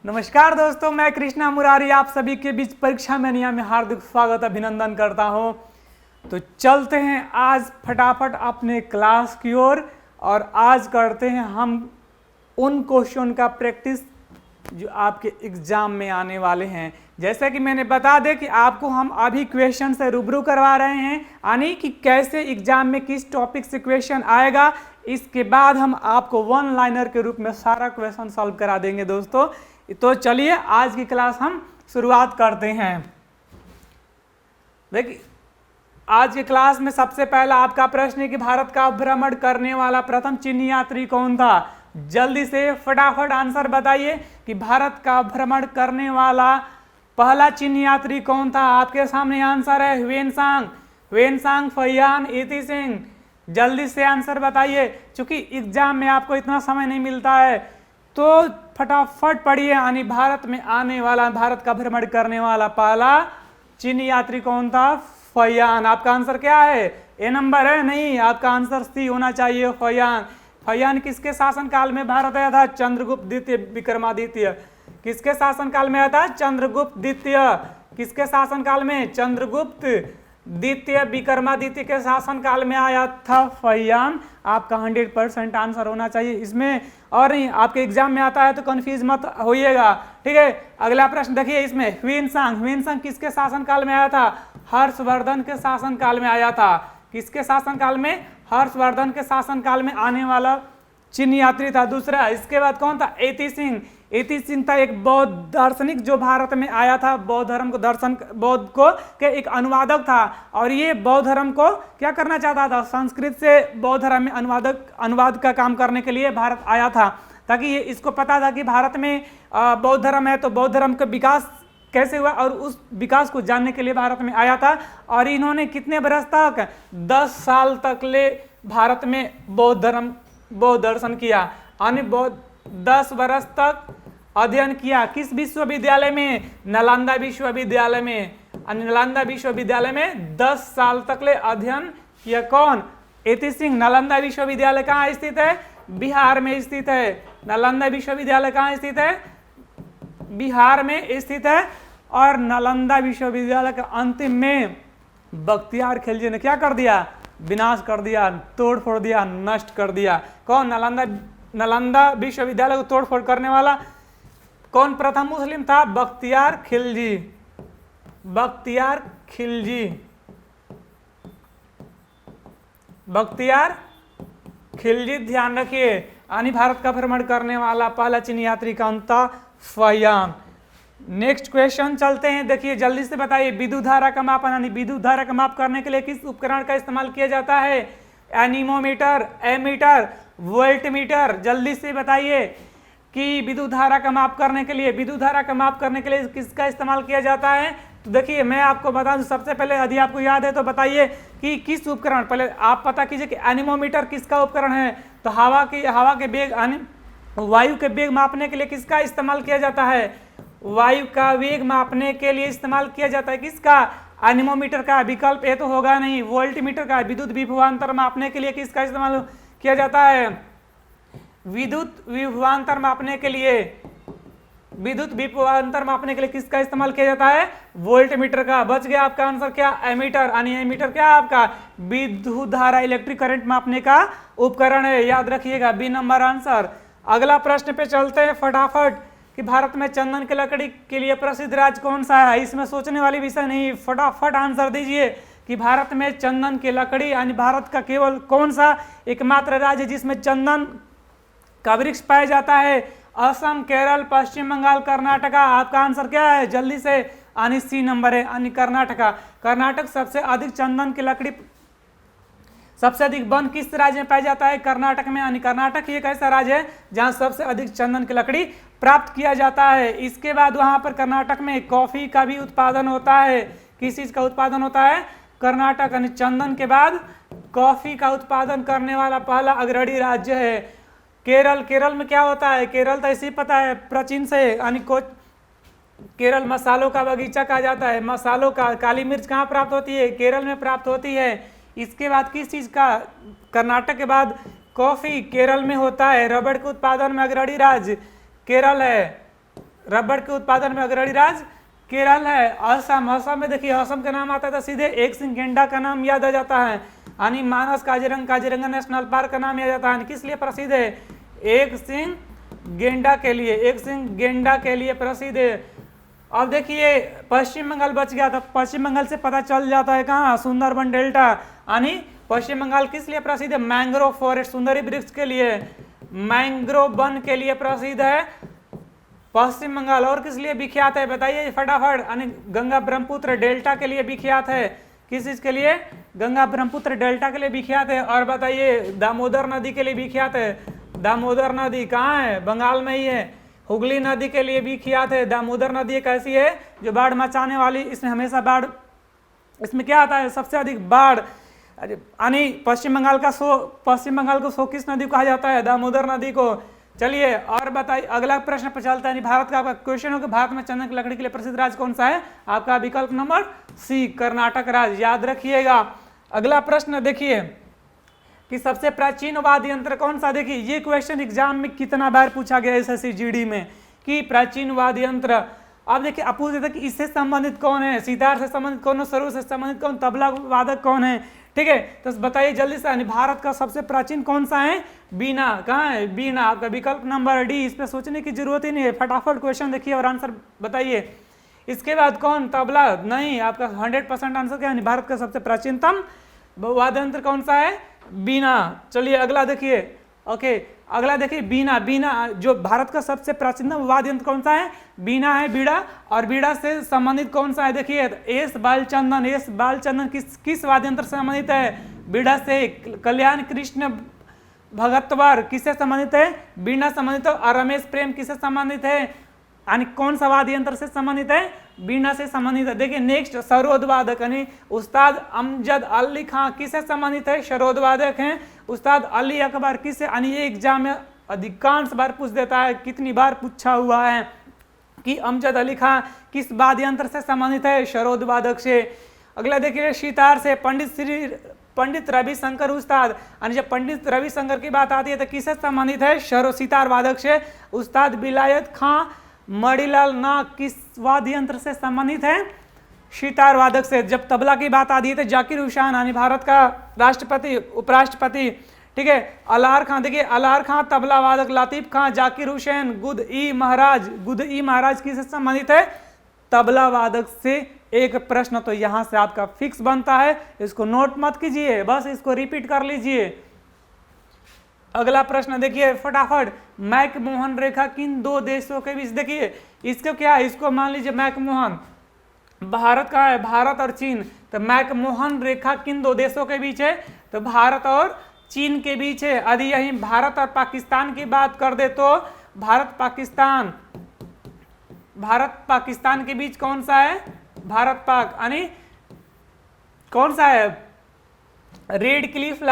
नमस्कार दोस्तों, मैं कृष्णा मुरारी आप सभी के बीच परीक्षा मैनिया में हार्दिक स्वागत अभिनंदन करता हूं। तो चलते हैं आज फटाफट अपने क्लास की ओर और आज करते हैं हम उन क्वेश्चन का प्रैक्टिस जो आपके एग्जाम में आने वाले हैं। जैसे कि मैंने बता दें कि आपको हम अभी क्वेश्चन से रूबरू करवा रहे हैं, यानी कि कैसे एग्जाम में किस टॉपिक से क्वेश्चन आएगा। इसके बाद हम आपको वन लाइनर के रूप में सारा क्वेश्चन सॉल्व करा देंगे दोस्तों। तो चलिए आज की क्लास हम शुरुआत करते हैं। देखिए आज की क्लास में सबसे पहला आपका प्रश्न है कि भारत का भ्रमण करने वाला प्रथम चीनी यात्री कौन था। जल्दी से फटाफट आंसर बताइए कि भारत का भ्रमण करने वाला पहला चीनी यात्री कौन था। आपके सामने आंसर है ह्वेनसांग फहियान इति सिंह। जल्दी से आंसर बताइए, क्योंकि एग्जाम में आपको इतना समय नहीं मिलता है तो फटाफट पढ़िए। यानी भारत में आने वाला, भारत का भ्रमण करने वाला पहला चीनी यात्री कौन था? फहियान। आपका आंसर क्या है? ए नंबर है? नहीं, आपका आंसर सी होना चाहिए, फहियान। फहियान किसके शासनकाल में भारत आया था? चंद्रगुप्त द्वितीय विक्रमादित्य। किसके शासनकाल में आया था? चंद्रगुप्त द्वितीय। किसके शासनकाल में? चंद्रगुप्त द्वितीय विक्रमादित्य के शासनकाल में आया था फहियान। आपका 100% आंसर होना चाहिए इसमें, और नहीं आपके एग्जाम में आता है तो कंफ्यूज मत होइएगा, ठीक है। अगला प्रश्न देखिए, इसमें ह्वेनसांग किसके शासनकाल में आया था? हर्षवर्धन के शासनकाल में आया था। किसके शासनकाल में? हर्षवर्धन के शासनकाल में आने वाला चीनी यात्री था दूसरा। इसके बाद कौन था? इति सिंह था एक बौद्ध दार्शनिक जो भारत में आया था। बौद्ध धर्म को बौद्ध को के एक अनुवादक था, और ये बौद्ध धर्म को क्या करना चाहता था? संस्कृत से बौद्ध धर्म में अनुवाद का काम करने के लिए भारत आया था, ताकि ये इसको पता था कि भारत में बौद्ध धर्म है तो बौद्ध धर्म का विकास कैसे हुआ, और उस विकास को जानने के लिए भारत में आया था। और इन्होंने कितने बरस तक? 10 साल तक ले भारत में बौद्ध दर्शन किया, यानी 10 वर्ष तक अध्ययन किया। किस विश्वविद्यालय में? नालंदा विश्वविद्यालय में। नालंदा विश्वविद्यालय में 10 साल तक ले अध्ययन किया। कौन? इति सिंह। नालंदा विश्वविद्यालय कहाँ स्थित है? बिहार में स्थित है। नालंदा विश्वविद्यालय कहाँ स्थित है? बिहार में स्थित है। और नालंदा विश्वविद्यालय के अंतिम में बख्तियार खिलजी ने क्या कर दिया? विनाश कर दिया, तोड़ फोड़ दिया, नष्ट कर दिया। कौन? नालंदा विश्वविद्यालय को तोड़ फोड़ करने वाला कौन प्रथम मुस्लिम था? बख्तियार खिलजी। ध्यान रखिए, यानी भारत का भ्रमण करने वाला पहला चीनी यात्री कौन था? फहियान। नेक्स्ट क्वेश्चन चलते हैं। देखिए जल्दी से बताइए, विद्युत धारा का मापन, यानी विद्युत धारा का माप करने के लिए किस उपकरण का इस्तेमाल किया जाता है? Anemometer, ammeter, voltmeter. जल्दी से बताइए कि विद्युत धारा का माप करने के लिए किसका इस्तेमाल किया जाता है? तो देखिए मैं आपको बता दूं, सबसे पहले यदि आपको याद है तो बताइए कि किस उपकरण, पहले आप पता कीजिए कि एनीमोमीटर किसका उपकरण है। तो हवा के वेग, वायु के वेग मापने के लिए किसका इस्तेमाल किया जाता है? वायु का वेग मापने के लिए इस्तेमाल किया जाता है किसका? एनीमोमीटर का। विकल्प ए तो होगा नहीं। वोल्टमीटर का। विद्युत विभवांतर मापने के लिए किसका इस्तेमाल किया जाता है? विद्युत विभवांतर मापने के लिए किसका इस्तेमाल किया जाता है? वोल्टमीटर का। बच गया आपका आंसर क्या? एमीटर। यानी एमीटर क्या आपका? विद्युत धारा, इलेक्ट्रिक करंट मापने का उपकरण है। याद रखिएगा, बी नंबर आंसर। अगला प्रश्न पे चलते हैं फटाफट कि भारत में चंदन की लकड़ी के लिए प्रसिद्ध राज्य कौन सा है। इसमें सोचने वाली विषय नहीं, फटाफट आंसर दीजिए कि भारत में चंदन की लकड़ी, यानी भारत का केवल कौन सा एकमात्र राज्य जिसमें चंदन का वृक्ष पाया जाता है? असम, केरल, पश्चिम बंगाल, कर्नाटका। आपका आंसर क्या है? जल्दी से, यानी सी नंबर है, यानी कर्नाटका। कर्नाटक सबसे अधिक चंदन की लकड़ी, सबसे अधिक वन किस राज्य में पाया जाता है? कर्नाटक में। यानी कर्नाटक एक ऐसा राज्य है जहां सबसे अधिक चंदन की लकड़ी प्राप्त किया जाता है। इसके बाद वहां पर कर्नाटक में कॉफी का भी उत्पादन होता है। किस चीज का उत्पादन होता है? कर्नाटक, यानी चंदन के बाद कॉफी का उत्पादन करने वाला पहला अग्रणी राज्य है। केरल में क्या होता है? केरल तो इसी पता है प्राचीन से, यानी केरल मसालों का बगीचा कहा जाता है। मसालों का, काली मिर्च कहाँ प्राप्त होती है? केरल में प्राप्त होती है। इसके बाद किस चीज का? कर्नाटक के बाद कॉफी केरल में होता है। रबड़ के उत्पादन में अग्रणी राज्य केरल है। रबड़ के उत्पादन में अग्रणी राज्य केरल है। असम, असम में देखिए असम का नाम आता है तो सीधे एक सिंह गेंडा का नाम याद आ जाता है। यानी मानस काजीरंगा नेशनल पार्क का नाम याद आता है। किस लिए प्रसिद्ध है? एक सिंह गेंडा के लिए, एक सिंह गेंडा के लिए प्रसिद्ध है। अब देखिए पश्चिम बंगाल बच गया, तो पश्चिम बंगाल से पता चल जाता है कहाँ, सुंदरबन डेल्टा। यानी पश्चिम बंगाल किस लिए प्रसिद्ध है? मैंग्रोव फॉरेस्ट, सुंदरी वृक्ष के लिए, मैंग्रोव वन के लिए प्रसिद्ध है पश्चिम बंगाल। और किस लिए विख्यात है बताइए फटाफट? यानी गंगा ब्रह्मपुत्र डेल्टा के लिए विख्यात है। किस चीज के लिए? गंगा ब्रह्मपुत्र डेल्टा के लिए विख्यात है। और बताइए दामोदर नदी के लिए विख्यात है। दामोदर नदी कहाँ है? बंगाल में ही है। हुगली नदी के लिए विख्यात है। दामोदर नदी एक ऐसी है जो बाढ़ मचाने वाली, इसमें हमेशा बाढ़, इसमें क्या आता है सबसे अधिक बाढ़। यानी पश्चिम बंगाल को सो किस नदी को कहा जाता है? दामोदर नदी को। चलिए और बताइए अगला प्रश्न पर चलता है। भारत का आपका क्वेश्चन हो कि भारत में चंदन की लकड़ी के लिए प्रसिद्ध राज्य कौन सा है? आपका विकल्प नंबर सी, कर्नाटक राज्य, याद रखिएगा। अगला प्रश्न देखिए कि सबसे प्राचीन वाद्य यंत्र कौन सा? देखिए ये क्वेश्चन एग्जाम में कितना बार पूछा गया एसएससी जीडी में कि प्राचीन वाद्य यंत्र। अब देखिए आप पूछ देते कि इससे संबंधित कौन है? सितार से संबंधित कौन है? सरोद से संबंधित कौन? तबला वादक कौन है? ठीक है, तो बताइए जल्दी से, भारत का सबसे प्राचीन कौन सा है? बीना। कहाँ है? बीना। आपका विकल्प नंबर डी। इस पर सोचने की जरूरत ही नहीं है, फटाफट क्वेश्चन देखिए और आंसर बताइए। इसके बाद कौन? तबला नहीं। आपका 100% आंसर क्या है? भारत का सबसे प्राचीनतम वाद्य यंत्र कौन सा है? बीना। चलिए अगला देखिए। ओके, अगला देखिए बीना। बीना जो भारत का सबसे प्राचीनतम वाद्य यंत्र कौन सा है? बीना है, बीड़ा। और बीड़ा से संबंधित कौन सा है? देखिए एस बालचंदन। एस बालचंदन किस वाद्य यंत्र से संबंधित है? बीड़ा से। कल्याण कृष्ण भगतवर किससे संबंधित है? बीना संबंधित है। और रमेश प्रेम किससे संबंधित है? यानी कौन सा वाद्य यंत्र से संबंधित है? बीना से संबंधित है। देखिए नेक्स्ट सरोद वादक, यानी उस्ताद अमजद अली खां किससे संबंधित है? सरोद वादक हैं। उस्ताद अली अकबर किससे? यानी ये एग्जाम में अधिकांश बार पूछ देता है, कितनी बार पूछा हुआ है कि अमजद अली खां किस वाद्य यंत्र से संबंधित है? सरोद वादक से। अगला देखिए सितार से पंडित रविशंकर उस्ताद। यानी जब पंडित रविशंकर की बात आती है तो किससे संबंधित है? सितार वादक से। उस्ताद विलायत खां मणिलाल नाग किस वाद्य यंत्र से संबंधित है? सितार वादक से। जब तबला की बात आती है तो जाकिर हुसैन, यानी भारत का राष्ट्रपति उपराष्ट्रपति, ठीक है, अलार खां। देखिए अलार खां तबला वादक, लतीफ खां, जाकिर हुसैन, गुद ई महाराज किससे संबंधित है? तबला वादक से। एक प्रश्न तो यहां से आपका फिक्स बनता है, इसको नोट मत कीजिए, बस इसको रिपीट कर लीजिए। अगला प्रश्न देखिए फटाफट। मैकमोहन रेखा किन दो देशों के बीच? देखिए इसको क्या है? इसको मान लीजिए मैकमोहन, भारत का है, भारत और चीन। तो मैकमोहन रेखा किन दो देशों के बीच है? तो भारत और चीन के बीच है। यदि यही भारत और पाकिस्तान की बात कर दे तो भारत पाकिस्तान के बीच कौन सा है? भारत पाक, यानी कौन सा है? Red Cliff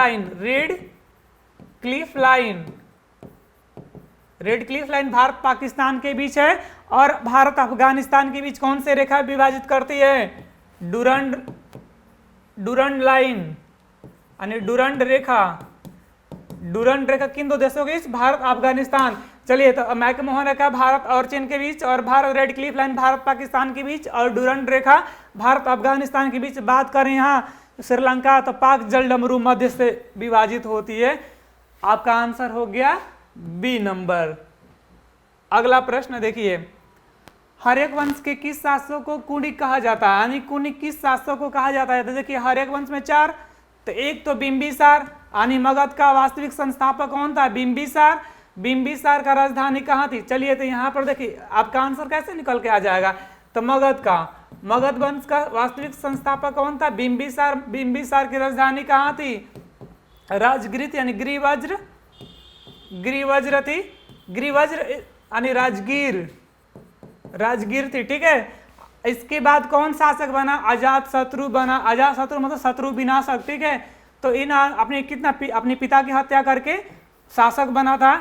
line Bharat Pakistan के बीच है। और भारत अफगानिस्तान के बीच कौन से रेखा विभाजित करती है? डुरंड लाइन, यानी डुरंड रेखा किन दो देशों के बीच? भारत अफगानिस्तान। चलिए तो मैकमोहन रेखा भारत और चीन के बीच, और Bharat red Cliff line Bharat Pakistan के बीच, और डुरंड रेखा भारत अफगानिस्तान के बीच। बात करें यहाँ श्रीलंका तो पाक जलडमरू मध्य से विभाजित होती है। आपका आंसर हो गया बी नंबर। अगला प्रश्न देखिए, हर्यक वंश के किस शासक को कुणिक कहा जाता है? यानी कुणिक किस शासक को कहा जाता है? तो देखिए हर्यक वंश में 4, तो एक तो बिंबिसार, यानी मगध का वास्तविक संस्थापक कौन था? बिंबिसार का राजधानी कहाँ थी? चलिए तो यहाँ पर देखिए आपका आंसर कैसे निकल के आ जाएगा। तो मगध वंश का वास्तविक संस्थापक कौन था? बिंबिसार की राजधानी कहाँ थी? राजगृह, यानी गिरिवज्र थी। यानी राजगीर थी, ठीक है। इसके बाद कौन शासक बना? अजातशत्रु बना। अजातशत्रु मतलब शत्रु विनाशक, ठीक है। तो इन अपने पिता की हत्या करके शासक बना था।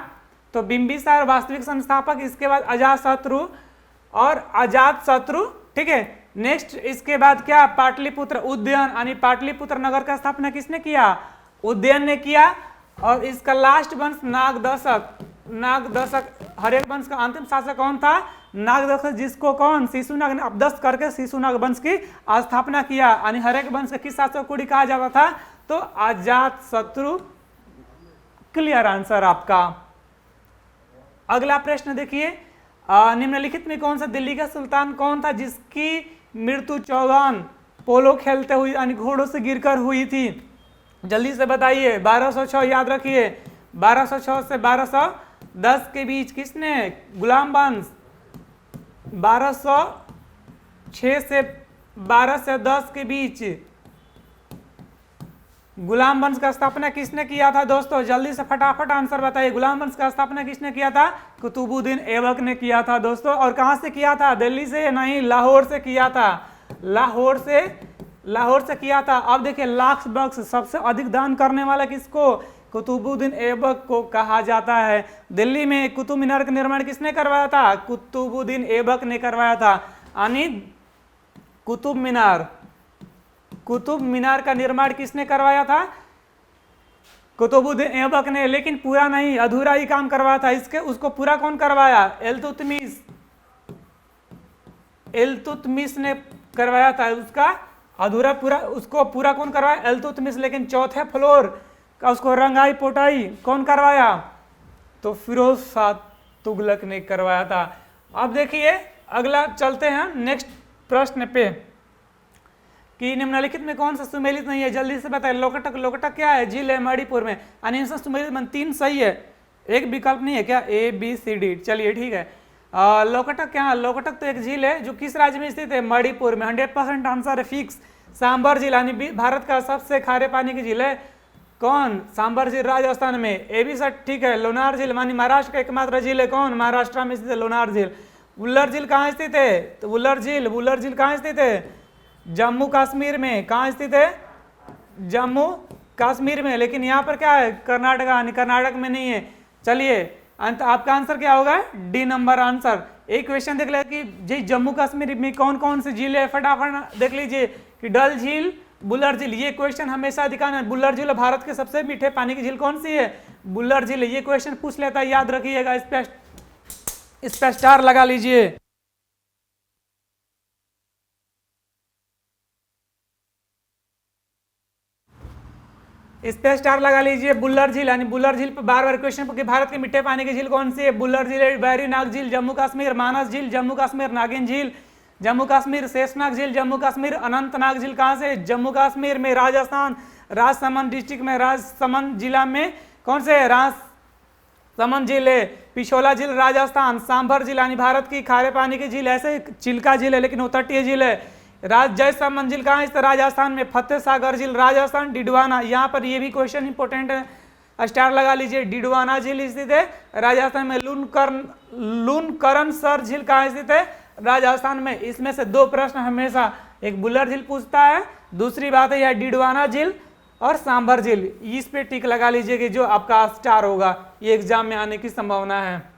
तो बिंबिसार वास्तविक संस्थापक, इसके बाद अजातशत्रु, ठीक है। नेक्स्ट इसके बाद क्या? पाटलिपुत्र, उदयन, यानी पाटलिपुत्र नगर का स्थापना किसने किया? उदयन ने किया। और इसका लास्ट वंश नागदशक। हर्यक वंश का अंतिम शासक कौन था? नागदक्ष जिसको कौन शिशुनाग ने अपदस्थ करके शिशुनाग वंश की स्थापना किया, यानी हरेक वंश का किस शासक को कहा जाता था, तो अजात शत्रु। क्लियर आंसर आपका। अगला प्रश्न देखिए, निम्नलिखित में कौन सा दिल्ली का सुल्तान कौन था जिसकी मृत्यु चौगान पोलो खेलते हुए यानी घोड़ों से गिरकर हुई थी? जल्दी से बताइए। 1206 याद रखिए, 1206 से 1210 के बीच किसने? गुलाम वंश। 1206 से 1210 के बीच गुलाम वंश का स्थापना किसने किया था दोस्तों? जल्दी से फटाफट आंसर बताइए। गुलाम वंश का स्थापना किसने किया था? कुतुबुद्दीन ऐबक ने किया था दोस्तों। और कहां से किया था? दिल्ली से नहीं, लाहौर से किया था। लाहौर से किया था। अब देखिए, लाख बख्श सबसे अधिक दान करने वाला किसको? कुतुबुद्दीन ऐबक को कहा जाता है। दिल्ली में कुतुब मीनार का निर्माण किसने करवाया था? कुतुबुद्दीन ऐबक ने करवाया था। यानी कुतुब मीनार का निर्माण किसने करवाया था? कुतुबुद्दीन ऐबक ने। लेकिन पूरा नहीं, अधूरा ही काम करवाया था। उसको पूरा कौन करवाया? इल्तुतमिश ने करवाया था। उसको पूरा कौन करवाया? इल्तुतमिश। लेकिन चौथे फ्लोर का उसको रंगाई पोटाई कौन करवाया? तो फिरोज शाह तुगलक ने करवाया था। अब देखिए, अगला चलते हैं नेक्स्ट प्रश्न पे कि निम्नलिखित में कौन सा सुमेलित नहीं है? जल्दी से बताइए। लोकटक क्या है? झील है मणिपुर में। अनिश्चित सुमेलित मन 3 सही है, एक विकल्प नहीं है क्या? A B C D। चलिए ठीक है। लोकटक क्या है? लोकटक तो एक झील है जो किस राज्य में स्थित है? मणिपुर में। 100% आंसर है फिक्स। सांबर झील यानी भारत का सबसे खारे पानी की झील है कौन? सांबर झील राजस्थान में। ए भी सर ठीक है। लोनार झील मानी महाराष्ट्र का एकमात्र झील है कौन? महाराष्ट्र में स्थित है लोनार झील। वुल्लर झील कहाँ स्थित है? तो वुल्लर झील कहाँ स्थित है? जम्मू कश्मीर में। कहाँ स्थित है? जम्मू कश्मीर में। लेकिन यहाँ पर क्या है? कर्नाटक, यानी कर्नाटक में नहीं है। चलिए आपका आंसर क्या होगा? D number answer. एक क्वेश्चन देख ले कि जी जम्मू कश्मीर में कौन कौन सी झील है, फटाफट देख लीजिए कि डल झील, बुल्लर झील। ये क्वेश्चन हमेशा दिखाना। बुल्लर झील भारत के सबसे मीठे पानी की झील कौन सी है? बुल्लर झील। ये क्वेश्चन पूछ लेता है, याद रखिएगा। इस पे स्टार लगा लीजिए। इस पे स्टार लगा लीजिए। बुल्लर झील, यानी बुल्लर झील पर बार बार क्वेश्चन कि भारत के मीठे पानी की झील कौन सी है? बुल्लर झील, बैरीनाग झील जम्मू कश्मीर, मानस झील जम्मू कश्मीर, नागिन झील जम्मू कश्मीर, शेषनाग झील जम्मू कश्मीर, अनंतनाग झील कहाँ से? जम्मू कश्मीर में। राजस्थान, राजसमंद डिस्ट्रिक्ट में, राजसमंद जिला में कौन से? राजसमंद झील है। पिछोला झील राजस्थान, सांभर झील यानी भारत की खारे पानी की झील, ऐसे चिल्का झील है लेकिन वो तटीय झील है। जयसमंद झील कहाँ है? राजस्थान में। फतेह सागर झील राजस्थान। डिडवाना, यहाँ पर ये भी क्वेश्चन इंपॉर्टेंट है, स्टार लगा लीजिए। डिडवाना झील स्थित है राजस्थान में। लूनकरण सर झील कहाँ स्थित है? राजस्थान में। इसमें से 2 प्रश्न हमेशा, एक बुल्लर झील पूछता है, दूसरी बात है यह डिडवाना झील और सांभर झील। इस पे टिक लगा लीजिए कि जो आपका स्टार होगा ये एग्जाम में आने की संभावना है।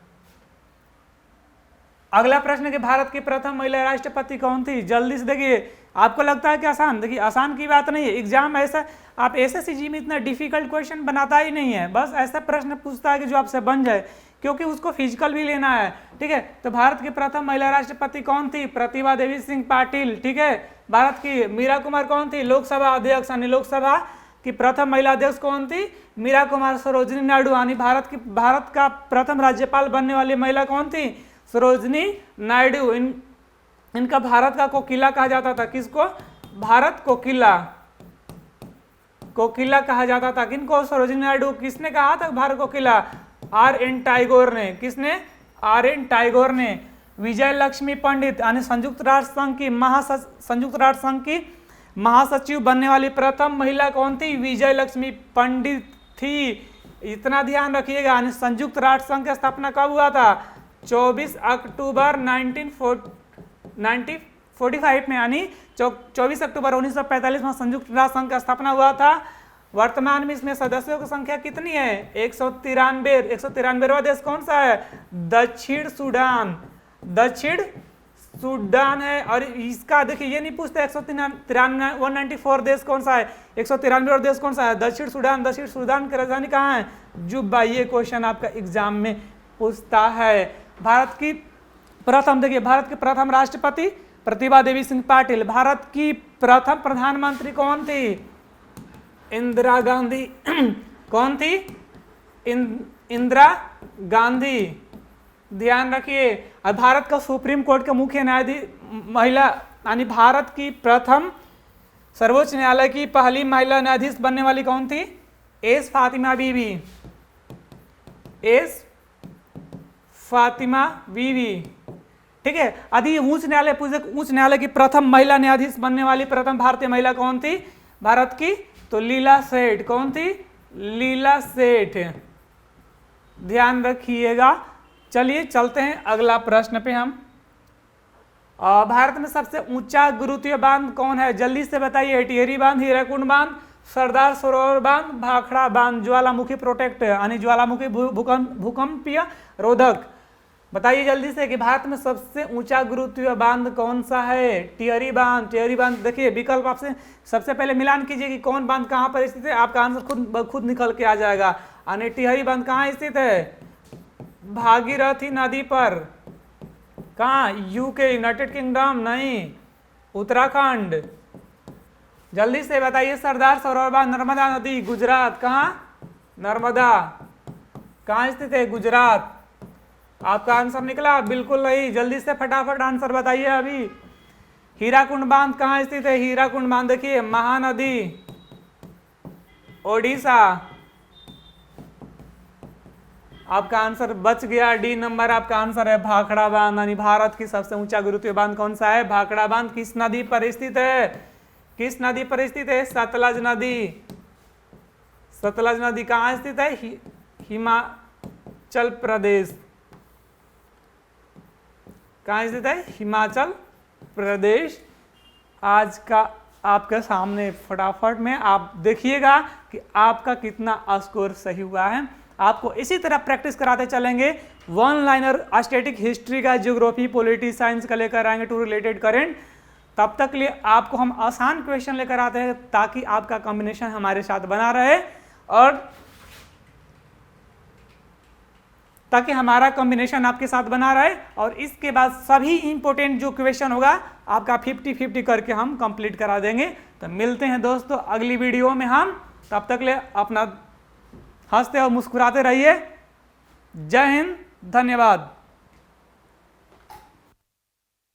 अगला प्रश्न कि भारत की प्रथम महिला राष्ट्रपति कौन थी? जल्दी से देखिए। आपको लगता है कि आसान? देखिए आसान की बात नहीं है। एग्जाम ऐसा, आप एसएससी में इतना डिफिकल्ट क्वेश्चन बनाता ही नहीं है, बस ऐसा प्रश्न पूछता है कि जो आपसे बन जाए, क्योंकि उसको फिजिकल भी लेना है। ठीक है, तो भारत की प्रथम महिला राष्ट्रपति कौन थी? प्रतिभा देवी सिंह पाटिल। ठीक है। भारत की मीरा कुमार कौन थी? लोकसभा अध्यक्ष, यानी लोकसभा की प्रथम महिला अध्यक्ष कौन थी? मीरा कुमार। सरोजिनी नायडू, यानी भारत का प्रथम राज्यपाल बनने वाली महिला कौन थी? सरोजिनी नायडू। इनका भारत का कोकिला कहा जाता था। किसको? भारत कोकिला कहा जाता था। किनको? सरोजिनी नायडू। किसने कहा था भारत कोकिला? R.N. टैगोर ने। किसने? R.N. टैगोर ने। विजय लक्ष्मी पंडित, यानी संयुक्त राष्ट्र संघ की महासचिव बनने वाली प्रथम महिला कौन थी? विजय लक्ष्मी पंडित थी। इतना ध्यान रखिएगा। यानी संयुक्त राष्ट्र संघ की स्थापना कब हुआ था? 24 अक्टूबर 1945 में, यानी 24 अक्टूबर 1945 में संयुक्त राष्ट्र संघ का स्थापना हुआ था। वर्तमान में इसमें सदस्यों की संख्या कितनी है? 193वां देश कौन सा है? दक्षिण सूडान है। और इसका देखिए ये नहीं पूछते 194 देश कौन सा है, 193 देश कौन सा है? दक्षिण सूडान की राजधानी कहाँ है? जुब्बा। ये क्वेश्चन आपका एग्जाम में पूछता है। भारत की प्रथम देखिए, भारत के प्रथम राष्ट्रपति प्रतिभा देवी सिंह पाटिल। भारत की प्रथम प्रधानमंत्री कौन थी? इंदिरा गांधी। कौन थी? इंदिरा गांधी, ध्यान रखिए। और भारत का सुप्रीम कोर्ट का मुख्य न्यायाधीश महिला, यानी भारत की प्रथम सर्वोच्च न्यायालय की पहली महिला न्यायाधीश बनने वाली कौन थी? एस फातिमा बीवी। एस फातिमा बीवी, ठीक है। यदि उच्च न्यायालय पूछे, उच्च न्यायालय की प्रथम महिला न्यायाधीश बनने वाली प्रथम भारतीय महिला कौन थी भारत की? तो लीला सेठ। कौन थी? लीला सेठ, ध्यान रखिएगा। चलिए चलते हैं अगला प्रश्न पे हम। भारत में सबसे ऊंचा गुरुत्वीय बांध कौन है? जल्दी से बताइए। टिहरी बांध, हीराकुंड बांध, सरदार सरोवर बांध, भाखड़ा बांध। ज्वालामुखी प्रोटेक्ट यानी ज्वालामुखी भूकंपीय रोधक। बताइए जल्दी से कि भारत में सबसे ऊंचा गुरुत्वीय बांध कौन सा है? टिहरी बांध। टिहरी बांध, देखिए विकल्प आपसे सबसे पहले मिलान कीजिए कि कौन बांध कहाँ पर स्थित है, आपका आंसर खुद निकल के आ जाएगा। यानी टिहरी बांध कहाँ स्थित है? भागीरथी नदी पर। कहाँ? यूके, यूनाइटेड किंगडम, नहीं, उत्तराखंड। जल्दी से बताइए। सरदार सरोवर बांध, नर्मदा नदी, गुजरात। कहाँ? नर्मदा कहाँ स्थित है? गुजरात। आपका आंसर निकला? बिल्कुल नहीं। जल्दी से फटाफट आंसर बताइए अभी। हीराकुंड बांध कहाँ स्थित है? हीराकुंड बांध देखिए महानदी, ओडिशा। आपका आंसर बच गया, डी नंबर आपका आंसर है भाखड़ा बांध। यानी भारत की सबसे ऊंचा गुरुत्वीय बांध कौन सा है? भाखड़ा बांध। किस नदी पर स्थित है? किस नदी पर स्थित है? सतलज नदी। सतलज नदी कहाँ स्थित है? हिमाचल प्रदेश। कहाँ स्थित है? हिमाचल प्रदेश। आज का आपके सामने फटाफट में आप देखिएगा कि आपका कितना स्कोर सही हुआ है। आपको इसी तरह प्रैक्टिस कराते चलेंगे। वन लाइनर स्टैटिक हिस्ट्री का, ज्योग्राफी, पॉलिटी साइंस का लेकर आएंगे टू रिलेटेड करंट। तब तक लिए आपको हम आसान क्वेश्चन लेकर आते हैं ताकि आपका कॉम्बिनेशन हमारे साथ बना रहे और ताकि हमारा कॉम्बिनेशन आपके साथ बना रहे। और इसके बाद सभी इंपॉर्टेंट जो क्वेश्चन होगा आपका 50-50 करके हम कंप्लीट करा देंगे। तो मिलते हैं दोस्तों अगली वीडियो में हम। तब तक ले अपना हंसते और मुस्कुराते रहिए। जय हिंद, धन्यवाद।